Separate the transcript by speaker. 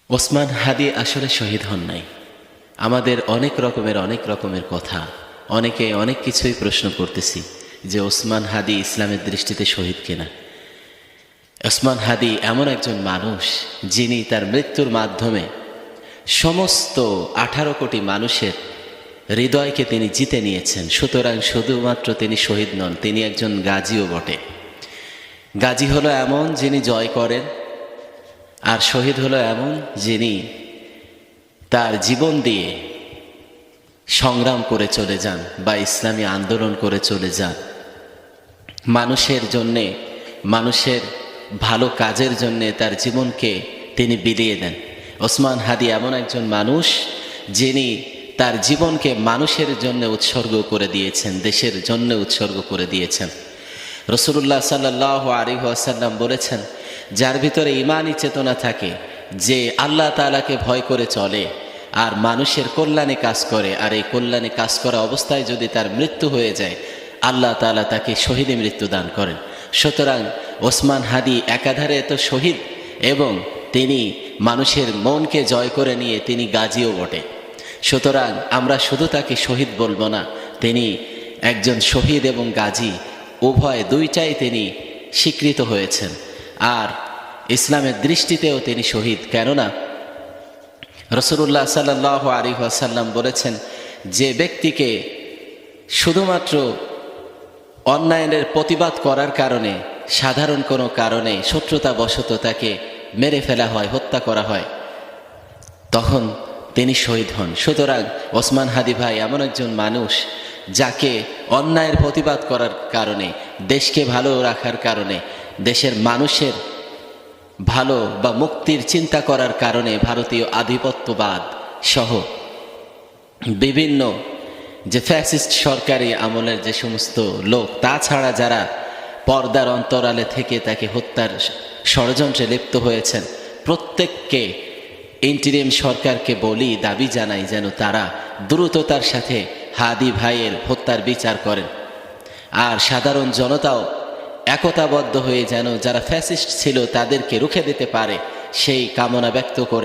Speaker 1: ওসমান হাদি আসলে শহীদ হন নাই। আমাদের অনেক রকমের কথা, অনেকে অনেক কিছুই প্রশ্ন করতেছি যে ওসমান হাদি ইসলামের দৃষ্টিতে শহীদ কিনা। ওসমান হাদি এমন একজন মানুষ যিনি তার মৃত্যুর মাধ্যমে সমস্ত 18 কোটি মানুষের হৃদয়কে তিনি জিতে নিয়েছেন। সুতরাং শুধুমাত্র তিনি শহীদ নন, তিনি একজন গাজীও বটে। গাজী হলো এমন যিনি জয় করেন, আর শহীদ হলো এমন যিনি তার জীবন দিয়ে সংগ্রাম করে চলে যান বা ইসলামী আন্দোলন করে চলে যান, মানুষের জন্যে, মানুষের ভালো কাজের জন্যে তার জীবনকে তিনি বিলিয়ে দেন। ওসমান হাদি এমন একজন মানুষ যিনি তার জীবনকে মানুষের জন্য উৎসর্গ করে দিয়েছেন, দেশের জন্য উৎসর্গ করে দিয়েছেন। রাসূলুল্লাহ সাল্লাল্লাহু আলাইহি ওয়াসাল্লাম বলেছেন, যার ভিতরে ঈমানি চেতনা থাকে, যে আল্লাহ তাআলাকে ভয় করে চলে আর মানুষের কল্যাণে কাজ করে, আর এই কল্যাণে কাজ করা অবস্থায় যদি তার মৃত্যু হয়ে যায়, আল্লাহ তাআলা তাকে শহীদে মৃত্যু দান করেন। সুতরাং ওসমান হাদি একাধারে তো শহীদ এবং তিনি মানুষের মনকে জয় করে নিয়ে তিনি গাজীও বটে। সুতরাং আমরা শুধু তাকে শহীদ বলবো না, তিনি একজন শহীদ এবং গাজী উভয় দুইটাই তিনি স্বীকৃত হয়েছেন। আর ইসলামের দৃষ্টিতেও তিনি শহীদ, কেননা রাসূলুল্লাহ সাল্লাল্লাহু আলাইহি ওয়াসাল্লাম বলেছেন, যে ব্যক্তিকে শুধুমাত্র অন্যায়ের প্রতিবাদ করার কারণে, সাধারণ কোনো কারণে শত্রুতাবশত তাকে মেরে ফেলা হয়, হত্যা করা হয়, তখন তিনি শহীদ হন। সুতরাং ওসমান হাদি ভাই এমন একজন মানুষ যাকে অন্যায়ের প্রতিবাদ করার কারণে, দেশকে ভালো রাখার কারণে, দেশের মানুষের ভালো বা মুক্তির চিন্তা করার কারণে ভারতীয় আধিপত্যবাদ সহ বিভিন্ন যে ফ্যাসিস্ট সরকারি আমলের যে সমস্ত লোক, তাছাড়া যারা পর্দার অন্তরালে থেকে তাকে হত্যার ষড়যন্ত্রে লিপ্ত হয়েছেন, প্রত্যেককে ইন্টিরিম সরকারকে বলি, দাবি জানাই যেন তারা দ্রুততার সাথে হাদি ভাইয়ের হত্যার বিচার করেন। আর সাধারণ জনতাও একতাবদ্ধ হয়ে যেন যারা ফ্যাসিস্ট ছিল তাদেরকে রুখে দিতে পারে, সেই কামনা ব্যক্ত করে